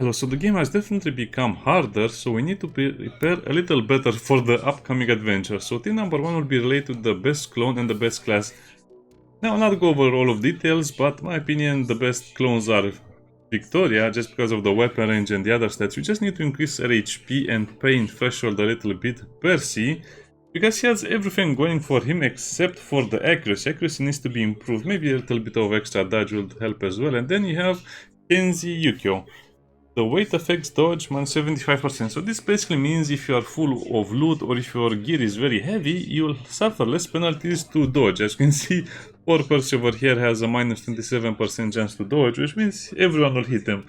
So the game has definitely become harder, so we need to prepare a little better for the upcoming adventure. So team number 1 will be related to the best clone and the best class. Now I'll not go over all of details, but in my opinion the best clones are Victoria, just because of the weapon range and the other stats. We just need to increase her HP and pain threshold a little bit. Percy, because he has everything going for him except for the accuracy. Accuracy needs to be improved. Maybe a little bit of extra dodge will help as well. And then you have Kenzie Yukio. The weight affects dodge minus 75%. So this basically means if you are full of loot or if your gear is very heavy, you'll suffer less penalties to dodge. As you can see, poor Percy over here has a minus 27% chance to dodge, which means everyone will hit him.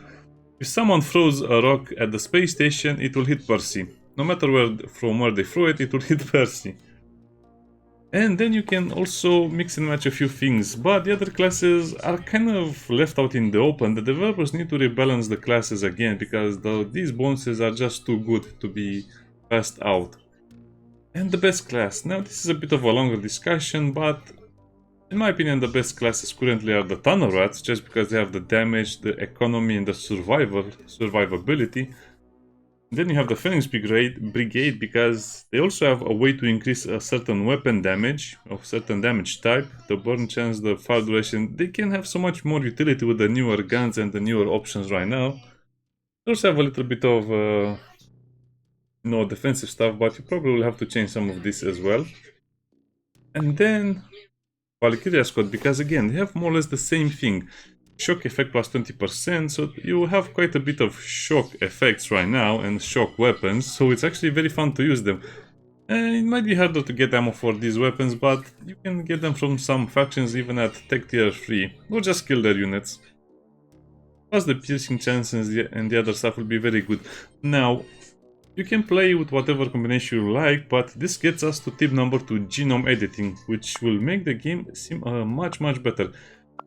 If someone throws a rock at the space station, it will hit Percy. No matter from where they throw it, it will hit Percy. And then you can also mix and match a few things, but the other classes are kind of left out in the open. The developers need to rebalance the classes again, because these bonuses are just too good to be passed out. And the best class. Now this is a bit of a longer discussion, but in my opinion the best classes currently are the Tunnel Rats, just because they have the damage, the economy and the survivability. Then you have the Phoenix Brigade because they also have a way to increase a certain weapon damage of certain damage type, the burn chance, the fire duration. They can have so much more utility with the newer guns and the newer options right now. They also have a little bit of defensive stuff, but you probably will have to change some of this as well. And then Valkyria Squad, because again they have more or less the same thing. Shock effect plus 20%, so you have quite a bit of shock effects right now and shock weapons, so it's actually very fun to use them. And it might be harder to get ammo for these weapons, but you can get them from some factions even at tech tier 3, or just kill their units. Plus the piercing chances and the other stuff will be very good. Now, you can play with whatever combination you like, but this gets us to tip number 2, genome editing, which will make the game seem much better.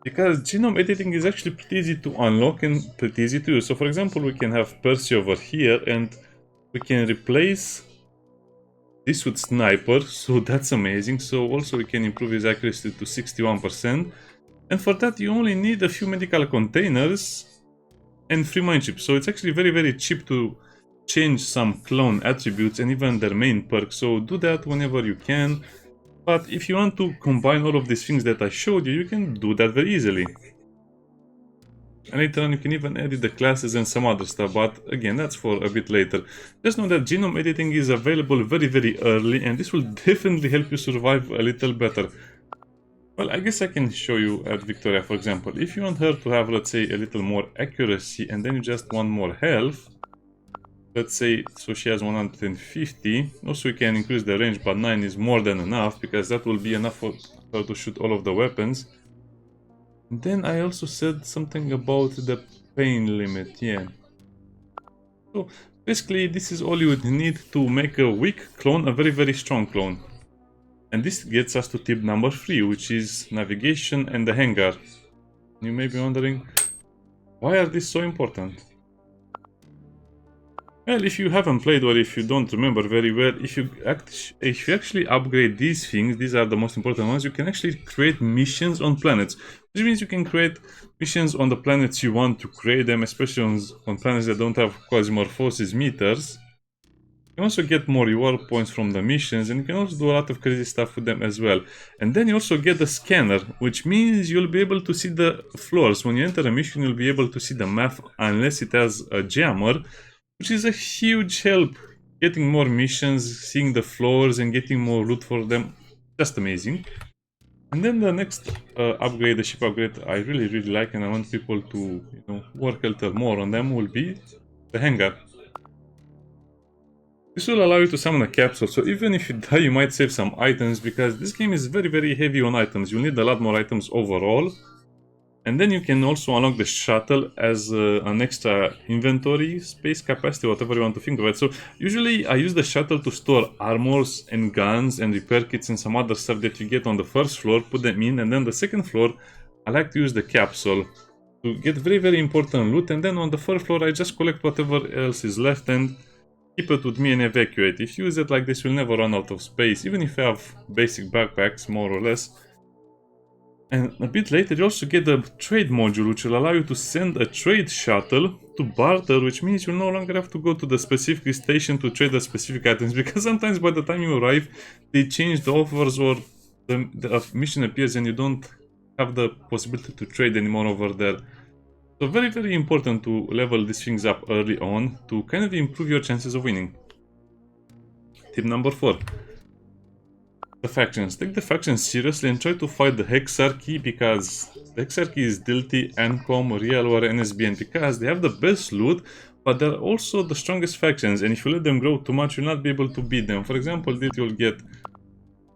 Because genome editing is actually pretty easy to unlock and pretty easy to use. So for example, we can have Percy over here and we can replace this with Sniper, so that's amazing. So also we can improve his accuracy to 61%. And for that you only need a few medical containers and 3 mine chips. So it's actually very cheap to change some clone attributes and even their main perks. So do that whenever you can. But if you want to combine all of these things that I showed you, you can do that very easily. And later on you can even edit the classes and some other stuff, but again, that's for a bit later. Just know that genome editing is available very early, and this will definitely help you survive a little better. Well, I guess I can show you at Victoria, for example. If you want her to have, let's say, a little more accuracy, and then you just want more health, let's say, so she has 150. Also, we can increase the range, but 9 is more than enough, because that will be enough for her to shoot all of the weapons. And then I also said something about the pain limit, yeah. So, basically, this is all you would need to make a weak clone a very strong clone. And this gets us to tip number 3, which is navigation and the hangar. You may be wondering, why are these so important? Well, if you haven't played or if you don't remember very well, if you actually upgrade these things, these are the most important ones, you can actually create missions on planets. Which means you can create missions on the planets you want to create them, especially on planets that don't have QuasiMorphosis meters. You can also get more reward points from the missions, and you can also do a lot of crazy stuff with them as well. And then you also get the scanner, which means you'll be able to see the floors. When you enter a mission, you'll be able to see the map unless it has a jammer, which is a huge help. Getting more missions, seeing the floors and getting more loot for them, just amazing. And then the next upgrade, the ship upgrade, I really like, and I want people to work a little more on them, will be the hangar. This will allow you to summon a capsule, so even if you die you might save some items, because this game is very heavy on items. You'll need a lot more items overall. And then you can also unlock the shuttle as an extra inventory space capacity, whatever you want to think of it. So usually I use the shuttle to store armors and guns and repair kits and some other stuff that you get on the first floor, put them in, and then the second floor I like to use the capsule to get very important loot, and then on the first floor I just collect whatever else is left and keep it with me and evacuate. If you use it like this, you'll never run out of space, even if you have basic backpacks, more or less. And a bit later you also get a trade module which will allow you to send a trade shuttle to barter, which means you no longer have to go to the specific station to trade the specific items, because sometimes by the time you arrive they change the offers or the mission appears and you don't have the possibility to trade anymore over there. So very important to level these things up early on to kind of improve your chances of winning. Tip number 4. The factions. Take the factions seriously and try to fight the Hexarchy, because the Hexarchy is Dilty, Ancom, Realware, and SBN, because they have the best loot, but they're also the strongest factions, and if you let them grow too much, you'll not be able to beat them. For example, Dilty will get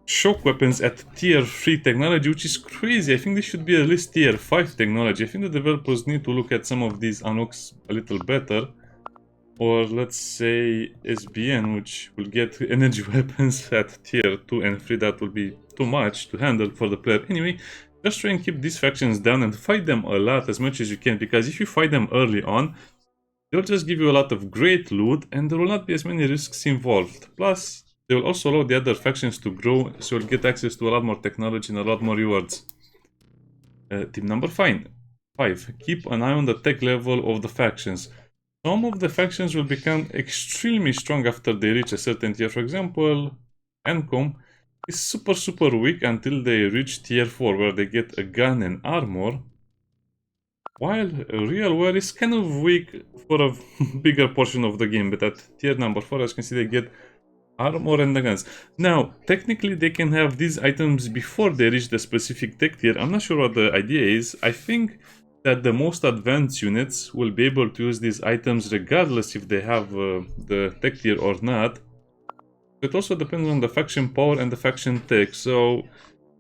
shock weapons at tier 3 technology, which is crazy. I think this should be at least tier 5 technology. I think the developers need to look at some of these unlocks a little better. Or let's say SBN, which will get energy weapons at tier 2 and 3. That will be too much to handle for the player. Anyway, just try and keep these factions down and fight them a lot as much as you can, because if you fight them early on, they'll just give you a lot of great loot and there will not be as many risks involved. Plus, they will also allow the other factions to grow, so you'll get access to a lot more technology and a lot more rewards. Tip number 5. Keep an eye on the tech level of the factions. Some of the factions will become extremely strong after they reach a certain tier. For example, Ancom is super weak until they reach tier 4, where they get a gun and armor. While Realware is kind of weak for a bigger portion of the game, but at tier number 4, as you can see, they get armor and the guns. Now, technically they can have these items before they reach the specific tech tier. I'm not sure what the idea is. I think that the most advanced units will be able to use these items regardless if they have the tech tier or not. It also depends on the faction power and the faction tech, so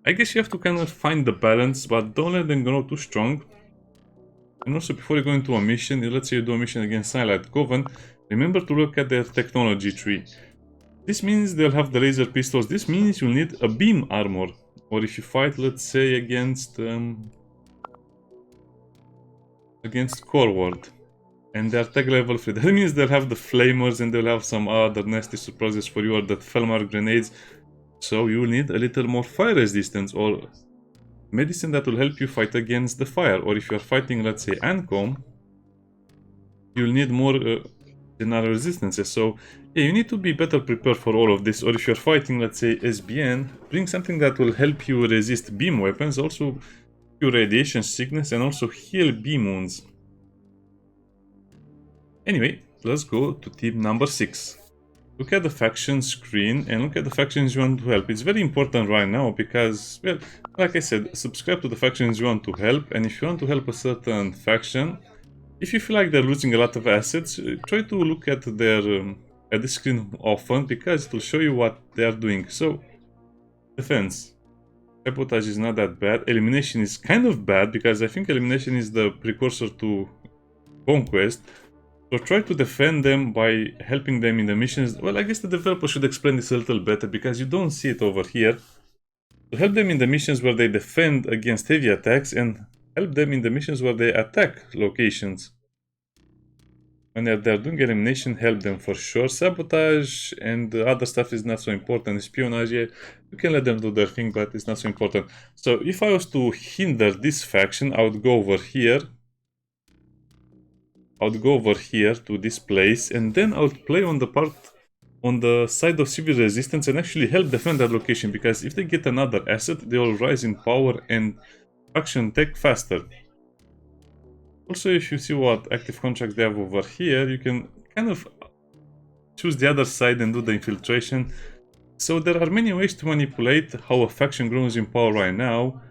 I guess you have to kind of find the balance, but don't let them grow too strong. And also, before you go into a mission, let's say you do a mission against Silent Coven, remember to look at their technology tree. This means they'll have the laser pistols. This means you'll need a beam armor, or if you fight, let's say, against Coreward, and they're tech level 3. That means they'll have the flamers and they'll have some other nasty surprises for you, or the Felmar grenades. So you need a little more fire resistance or medicine that will help you fight against the fire. Or if you're fighting, let's say, Ancom, you'll need more general resistances. So yeah, you need to be better prepared for all of this. Or if you're fighting, let's say, SBN, bring something that will help you resist beam weapons, also cure radiation sickness, and also heal beam wounds. Anyway, let's go to tip number 6. Look at the faction screen and look at the factions you want to help. It's very important right now because, well, like I said, subscribe to the factions you want to help, and if you want to help a certain faction, if you feel like they're losing a lot of assets, try to look at their at the screen often, because it will show you what they are doing. So, defense. Sabotage is not that bad. Elimination is kind of bad, because I think elimination is the precursor to conquest. So try to defend them by helping them in the missions. Well, I guess the developer should explain this a little better, because you don't see it over here. So help them in the missions where they defend against heavy attacks, and help them in the missions where they attack locations. When they're doing elimination, help them for sure. Sabotage and the other stuff is not so important. Espionage, you can let them do their thing, but it's not so important. So if I was to hinder this faction, I would go over here. I would go over here to this place, and then I would play on the part on the side of civil resistance and actually help defend that location, because if they get another asset, they will rise in power and faction tech faster. Also, if you see what active contracts they have over here, you can kind of choose the other side and do the infiltration. So there are many ways to manipulate how a faction grows in power right now.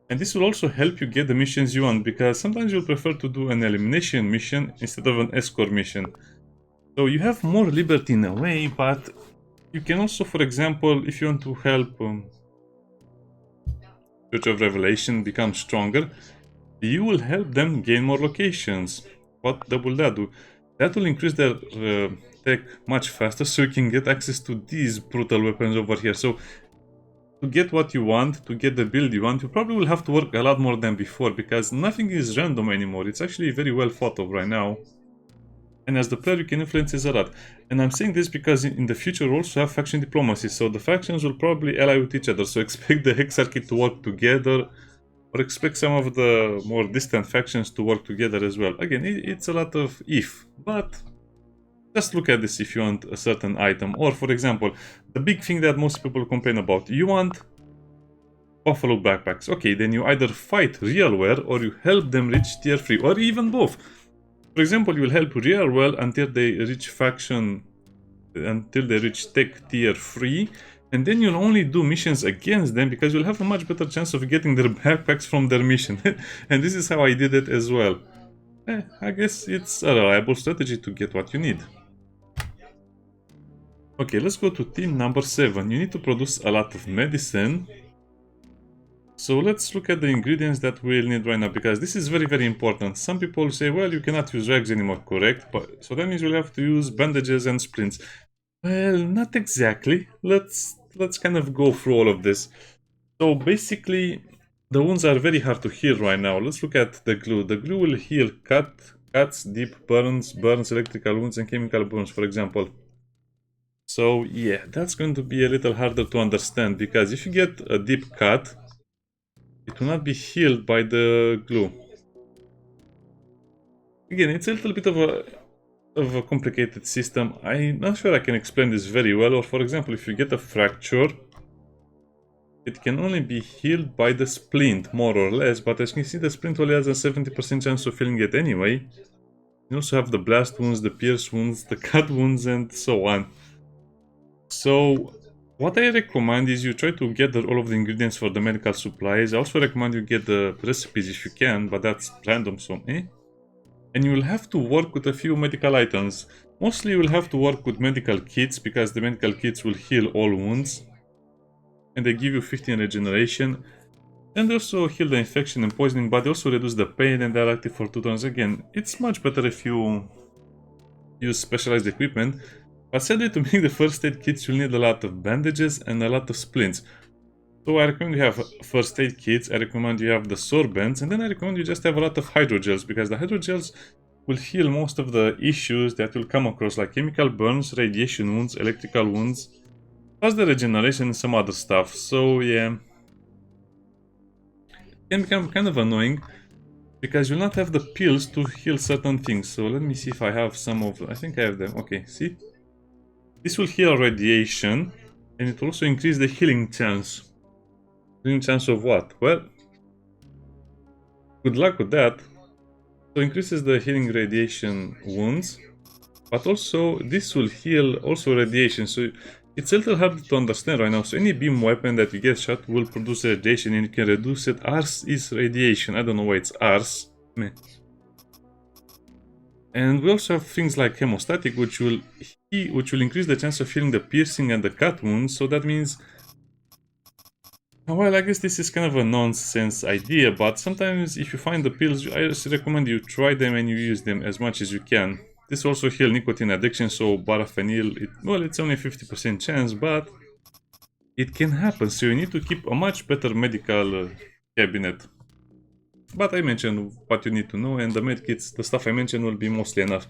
And this will also help you get the missions you want, because sometimes you'll prefer to do an elimination mission instead of an escort mission. So you have more liberty in a way, but you can also, for example, if you want to help Church of Revelation become stronger, you will help them gain more locations. What will that do? That will increase their tech much faster, so you can get access to these brutal weapons over here. So to get what you want, to get the build you want, you probably will have to work a lot more than before, because nothing is random anymore. It's actually very well thought of right now. And as the player, you can influence this a lot. And I'm saying this because in the future we'll also have faction diplomacy, so the factions will probably ally with each other. So expect the Hexarchy to work together, or expect some of the more distant factions to work together as well. Again, it's a lot of if, but just look at this if you want a certain item. Or for example, the big thing that most people complain about, you want buffalo backpacks. Okay, then you either fight Realware or you help them reach tier 3, or even both. For example, you will help Realware until they reach tech tier 3, and then you'll only do missions against them because you'll have a much better chance of getting their backpacks from their mission. And this is how I did it as well. I guess it's a reliable strategy to get what you need. Okay, let's go to team number 7. You need to produce a lot of medicine. So let's look at the ingredients that we'll need right now, because this is very important. Some people say, well, you cannot use rags anymore, correct? But so that means we'll have to use bandages and splints. Well, not exactly. Let's kind of go through all of this. So basically, the wounds are very hard to heal right now. Let's look at the glue. The glue will heal cuts, deep burns, electrical wounds, and chemical burns, for example. So yeah, that's going to be a little harder to understand, because if you get a deep cut, it will not be healed by the glue. Again, it's a little bit of a complicated system. I'm not sure I can explain this very well. Or for example, if you get a fracture, it can only be healed by the splint, more or less. But as you can see, the splint only has a 70% chance of healing it anyway. You also have the blast wounds, the pierce wounds, the cut wounds, and so on. So what I recommend is you try to gather all of the ingredients for the medical supplies. I also recommend you get the recipes if you can, but that's random, so And you will have to work with a few medical items. Mostly you will have to work with medical kits, because the medical kits will heal all wounds. And they give you 15 regeneration. And they also heal the infection and poisoning, but they also reduce the pain, and they're active for 2 turns. Again, it's much better if you use specialized equipment. But sadly, to make the first aid kits, you'll need a lot of bandages and a lot of splints. So I recommend you have first aid kits, I recommend you have the sorbents, and then I recommend you just have a lot of hydrogels, because the hydrogels will heal most of the issues that will come across, like chemical burns, radiation wounds, electrical wounds, plus the regeneration and some other stuff. So yeah, it can become kind of annoying, because you'll not have the pills to heal certain things. So let me see if I have some of them. I think I have them. Okay, see? This will heal radiation, and it will also increase the healing chance. Healing chance of what? Well, good luck with that. So increases the healing radiation wounds, but also this will heal also radiation. So it's a little hard to understand right now. So any beam weapon that you get shot will produce radiation, and you can reduce it. Ars is radiation. I don't know why it's Ars. Meh. And we also have things like hemostatic, which will increase the chance of healing the piercing and the cut wounds. So that means, well, I guess this is kind of a nonsense idea, but sometimes if you find the pills, I just recommend you try them and you use them as much as you can. This also heals nicotine addiction, so baraphenil, well, it's only a 50% chance, but it can happen. So you need to keep a much better medical cabinet. But I mentioned what you need to know, and the medkits, the stuff I mentioned, will be mostly enough.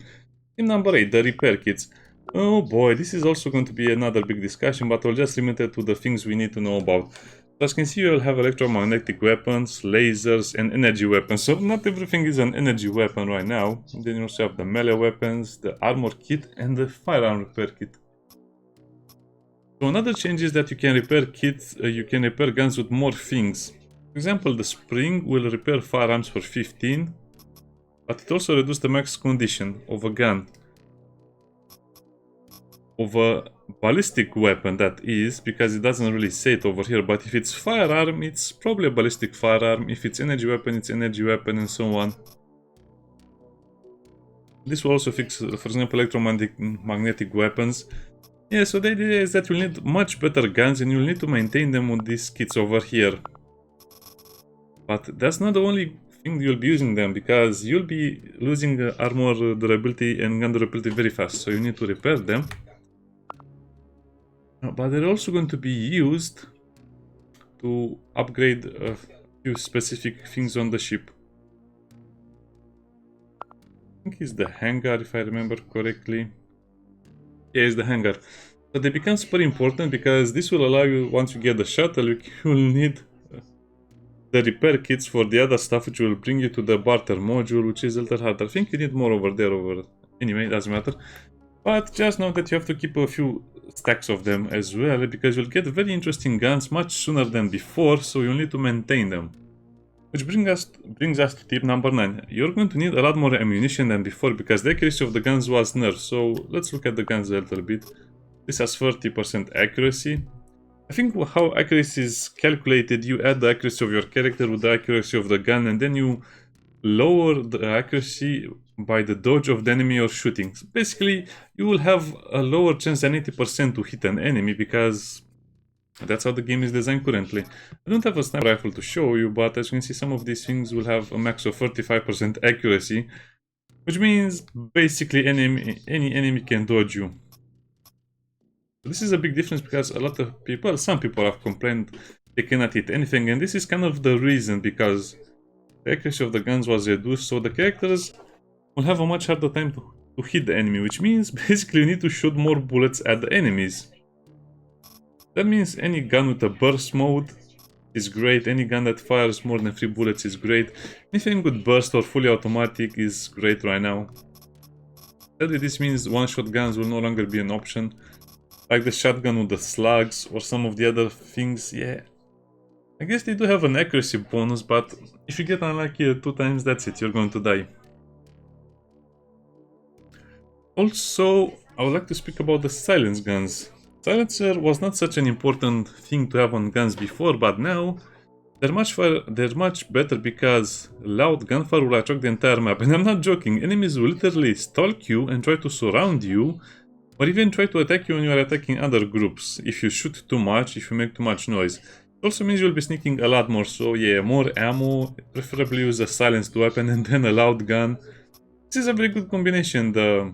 Team number 8, the repair kits. Oh boy, this is also going to be another big discussion, but I'll just limit it to the things we need to know about. So as you can see, you'll have electromagnetic weapons, lasers, and energy weapons. So not everything is an energy weapon right now. And then you also have the melee weapons, the armor kit, and the firearm repair kit. So another change is that you can repair kits, you can repair guns with more things. For example, the spring will repair firearms for 15, but it also reduces the max condition of a gun. Of a ballistic weapon, that is, because it doesn't really say it over here, but if it's firearm, it's probably a ballistic firearm. If it's energy weapon, it's energy weapon, and so on. This will also fix, for example, electromagnetic weapons. Yeah, so the idea is that you'll need much better guns, and you'll need to maintain them with these kits over here. But that's not the only thing you'll be using them, because you'll be losing armor durability and gun durability very fast, so you need to repair them. But they're also going to be used to upgrade a few specific things on the ship. I think it's the hangar, if I remember correctly. Yeah, it's the hangar. So they become super important, because this will allow you, once you get the shuttle, you will need the repair kits for the other stuff, which will bring you to the barter module, which is a little harder. I think you need more over there. Anyway, it doesn't matter. But just know that you have to keep a few stacks of them as well, because you'll get very interesting guns much sooner than before, so you'll need to maintain them. Which brings us to tip number 9. You're going to need a lot more ammunition than before, because the accuracy of the guns was nerfed. So let's look at the guns a little bit. This has 30% accuracy. I think how accuracy is calculated, you add the accuracy of your character with the accuracy of the gun, and then you lower the accuracy by the dodge of the enemy you're shooting. So basically, you will have a lower chance than 80% to hit an enemy, because that's how the game is designed currently. I don't have a sniper rifle to show you, but as you can see, some of these things will have a max of 35% accuracy, which means basically any enemy can dodge you. This is a big difference, because a lot of people, some people have complained they cannot hit anything, and this is kind of the reason, because the accuracy of the guns was reduced, so the characters will have a much harder time to hit the enemy, which means basically you need to shoot more bullets at the enemies. That means any gun with a burst mode is great, any gun that fires more than 3 bullets is great, anything with burst or fully automatic is great right now. Sadly, this means one-shot guns will no longer be an option, like the shotgun with the slugs or some of the other things. Yeah, I guess they do have an accuracy bonus, but if you get unlucky 2 times, that's it, you're going to die. Also, I would like to speak about the silence guns. Silencer was not such an important thing to have on guns before, but now they're much better, because loud gunfire will attract the entire map. And I'm not joking, enemies will literally stalk you and try to surround you, or even try to attack you when you are attacking other groups, if you shoot too much, if you make too much noise. It also means you'll be sneaking a lot more, so yeah, more ammo, preferably use a silenced weapon and then a loud gun. This is a very good combination, the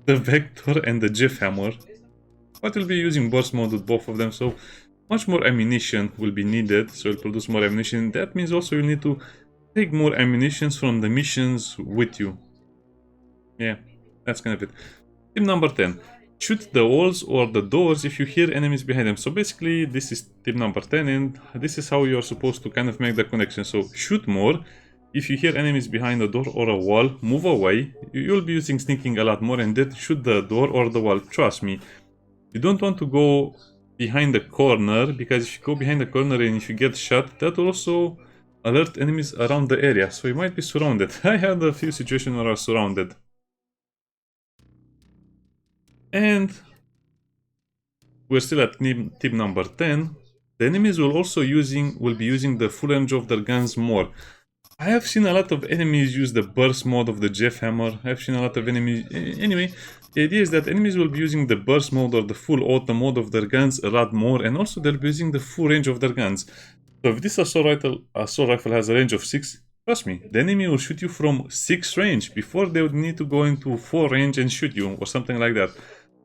Vector and the Jeff Hammer. But we'll be using burst mode with both of them, so much more ammunition will be needed, so you'll produce more ammunition. That means also you'll need to take more ammunitions from the missions with you. Yeah, that's kind of it. Tip number 10. Shoot the walls or the doors if you hear enemies behind them. So basically, this is tip number 10, and this is how you're supposed to kind of make the connection. So shoot more. If you hear enemies behind a door or a wall, move away. You'll be using sneaking a lot more, and then shoot the door or the wall. Trust me. You don't want to go behind the corner, because if you go behind the corner and if you get shot, that will also alert enemies around the area, so you might be surrounded. I had a few situations where I was surrounded. And we're still at tip number 10. The enemies will be using the full range of their guns more. I have seen a lot of enemies use the burst mode of the Jeff Hammer. I've seen a lot of enemies... Anyway, the idea is that enemies will be using the burst mode or the full auto mode of their guns a lot more, and also they'll be using the full range of their guns. So if this assault rifle has a range of 6, trust me, the enemy will shoot you from 6 range. Before, they would need to go into 4 range and shoot you, or something like that.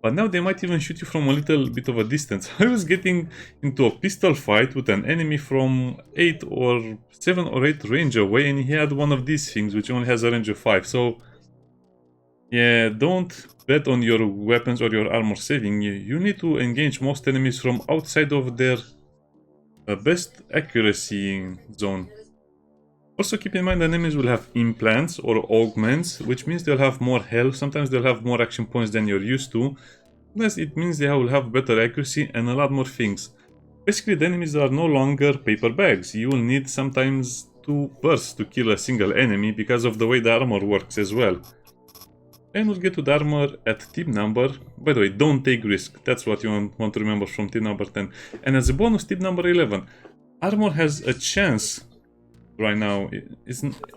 But now they might even shoot you from a little bit of a distance. I was getting into a pistol fight with an enemy from 7 or 8 range away, and he had one of these things which only has a range of 5. So yeah, don't bet on your weapons or your armor saving you. You need to engage most enemies from outside of their best accuracy zone. Also keep in mind that enemies will have implants or augments, which means they'll have more health. Sometimes they'll have more action points than you're used to. Plus it means they will have better accuracy and a lot more things. Basically, the enemies are no longer paper bags. You will need sometimes 2 bursts to kill a single enemy, because of the way the armor works as well. And we'll get to the armor at tip number... By the way, don't take risk. That's what you want to remember from tip number 10. And as a bonus, tip number 11. Armor has a chance... Right now,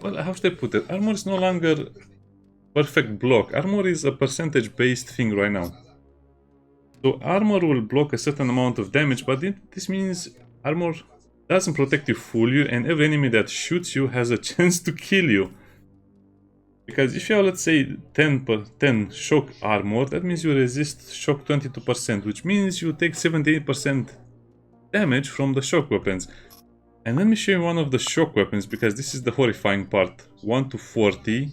well, how should I put it? Armor is no longer perfect block. Armor is a percentage based thing right now. So armor will block a certain amount of damage, but this means armor doesn't protect you fully, and every enemy that shoots you has a chance to kill you. Because if you have, let's say, 10 shock armor, that means you resist shock 22%, which means you take 78% damage from the shock weapons. And let me show you one of the shock weapons, because this is the horrifying part. 1 to 40,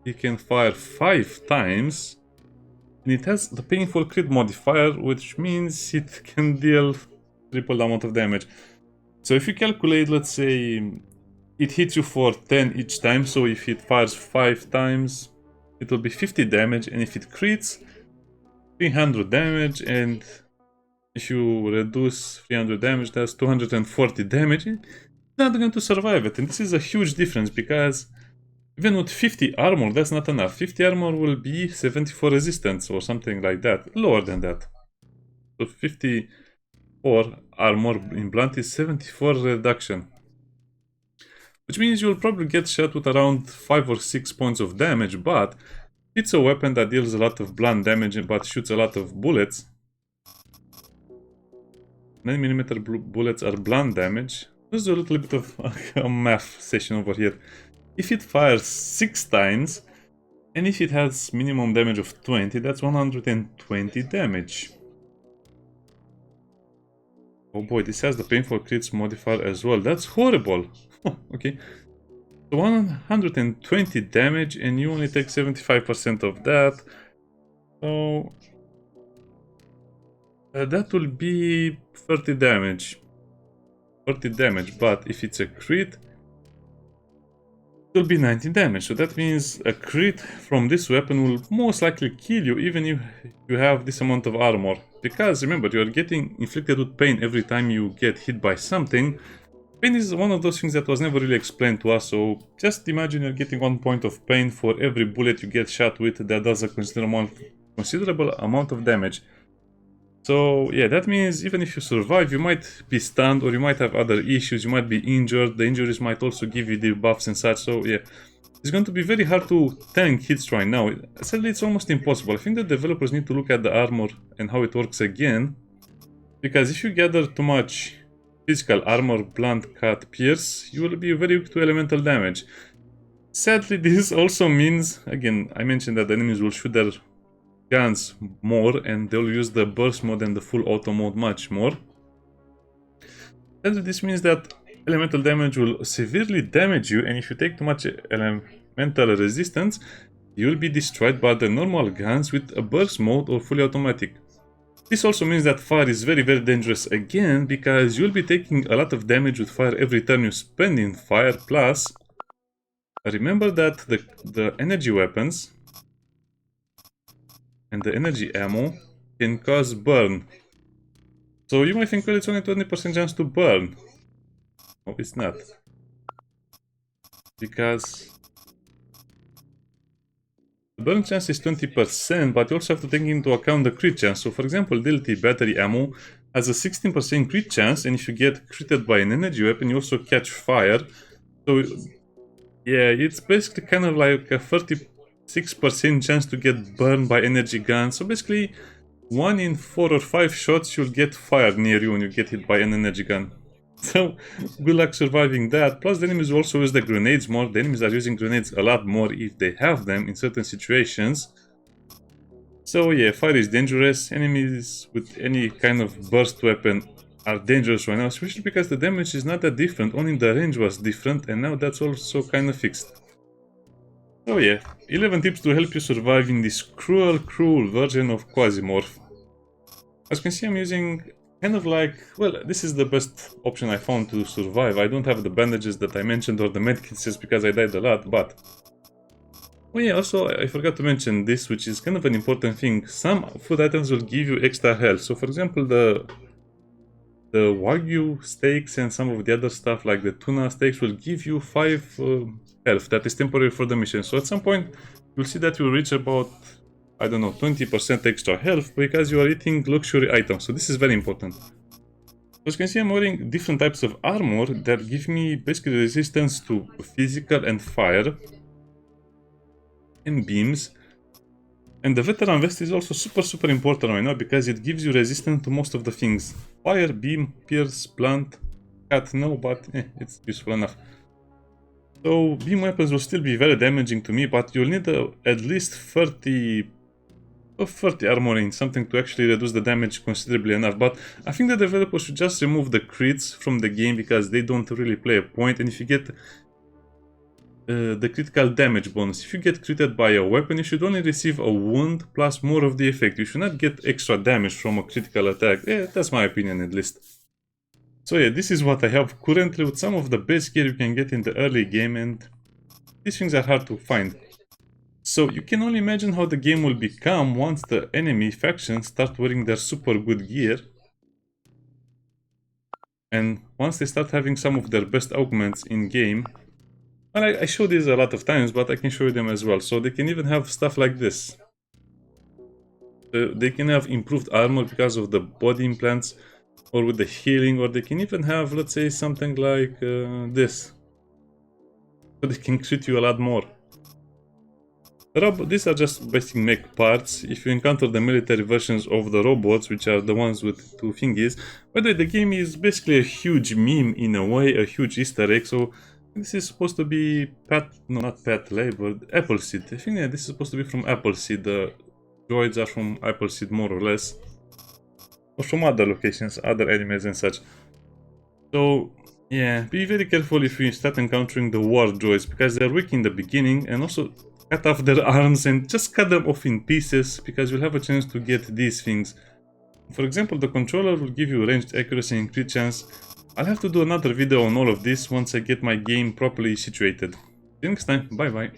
you can fire 5 times, and it has the painful crit modifier, which means it can deal triple the amount of damage. So if you calculate, let's say, it hits you for 10 each time, so if it fires 5 times, it will be 50 damage, and if it crits, 300 damage, and if you reduce 300 damage, that's 240 damage. It's not going to survive it, and this is a huge difference, because even with 50 armor, that's not enough. 50 armor will be 74 resistance or something like that, lower than that. So 54 armor in blunt is 74 reduction. Which means you'll probably get shot with around 5 or 6 points of damage, but it's a weapon that deals a lot of blunt damage but shoots a lot of bullets. 9mm bullets are blunt damage. Let's do a little bit of a math session over here. If it fires 6 times, and if it has minimum damage of 20, that's 120 damage. Oh boy, this has the painful crits modifier as well. That's horrible. Okay. So 120 damage, and you only take 75% of that. So that will be 30 damage. 30 damage, but if it's a crit, it will be 90 damage. So that means a crit from this weapon will most likely kill you, even if you have this amount of armor. Because remember, you are getting inflicted with pain every time you get hit by something. Pain is one of those things that was never really explained to us, so just imagine you're getting 1 point of pain for every bullet you get shot with that does a considerable amount of damage. So yeah, that means even if you survive, you might be stunned, or you might have other issues, you might be injured. The injuries might also give you debuffs and such, so yeah. It's going to be very hard to tank hits right now. Sadly, it's almost impossible. I think the developers need to look at the armor and how it works again. Because if you gather too much physical armor, blunt, cut, pierce, you will be very weak to elemental damage. Sadly, this also means, again, I mentioned that the enemies will shoot their guns more, and they'll use the burst mode and the full auto mode much more. Sadly, this means that elemental damage will severely damage you, and if you take too much elemental resistance, you will be destroyed by the normal guns with a burst mode or fully automatic. This also means that fire is very dangerous again, because you'll be taking a lot of damage with fire every turn you spend in fire. Plus, remember that the energy weapons and the energy ammo can cause burn. So you might think, well, it's only 20% chance to burn. No, it's not. Because the burn chance is 20%, but you also have to take into account the crit chance. So for example, DLT battery ammo has a 16% crit chance, and if you get critted by an energy weapon, you also catch fire. So yeah, it's basically kind of like a 36% chance to get burned by energy guns. So basically, 1 in 4 or 5 shots you'll get fired near you when you get hit by an energy gun. So, good luck surviving that. Plus, the enemies also use the grenades more. The enemies are using grenades a lot more if they have them in certain situations. So yeah, fire is dangerous. Enemies with any kind of burst weapon are dangerous right now, especially because the damage is not that different. Only the range was different, and now that's also kind of fixed. So yeah, 11 tips to help you survive in this cruel version of QuasiMorph. As you can see, I'm using kind of like, well, this is the best option I found to survive. I don't have the bandages that I mentioned or the medkits just because I died a lot, but... Oh yeah, also I forgot to mention this, which is kind of an important thing. Some food items will give you extra health. So for example, the Wagyu steaks and some of the other stuff like the tuna steaks will give you 5 health. That is temporary for the mission. So at some point, you'll see that you'll reach about, I don't know, 20% extra health because you are eating luxury items. So this is very important. As you can see, I'm wearing different types of armor that give me basically resistance to physical and fire and beams. And the veteran vest is also super important right now because it gives you resistance to most of the things. Fire, beam, pierce, blunt, cut, no, but it's useful enough. So beam weapons will still be very damaging to me, but you'll need at least 30 armor in something to actually reduce the damage considerably enough. But I think the developers should just remove the crits from the game because they don't really play a point. And if you get the critical damage bonus, if you get critted by a weapon, you should only receive a wound plus more of the effect. You should not get extra damage from a critical attack. Yeah, that's my opinion at least. So yeah, this is what I have currently with some of the best gear you can get in the early game, and these things are hard to find. So you can only imagine how the game will become once the enemy factions start wearing their super good gear. And once they start having some of their best augments in game. And I showed these a lot of times, but I can show you them as well. So they can even have stuff like this. They can have improved armor because of the body implants, or with the healing, or they can even have, let's say, something like this. So they can treat you a lot more. These are just basic mech parts. If you encounter the military versions of the robots, which are the ones with two thingies, by the way, the game is basically a huge meme in a way, a huge Easter egg. So this is supposed to be not Patley, but Appleseed. I think this is supposed to be from Appleseed. The droids are from Appleseed, more or less, or from other locations, other animes and such. So yeah, be very careful if you start encountering the war droids, because they're weak in the beginning, and also cut off their arms and just cut them off in pieces, because you'll have a chance to get these things. For example, the controller will give you ranged accuracy and crit chance. I'll have to do another video on all of this once I get my game properly situated. See you next time, bye bye.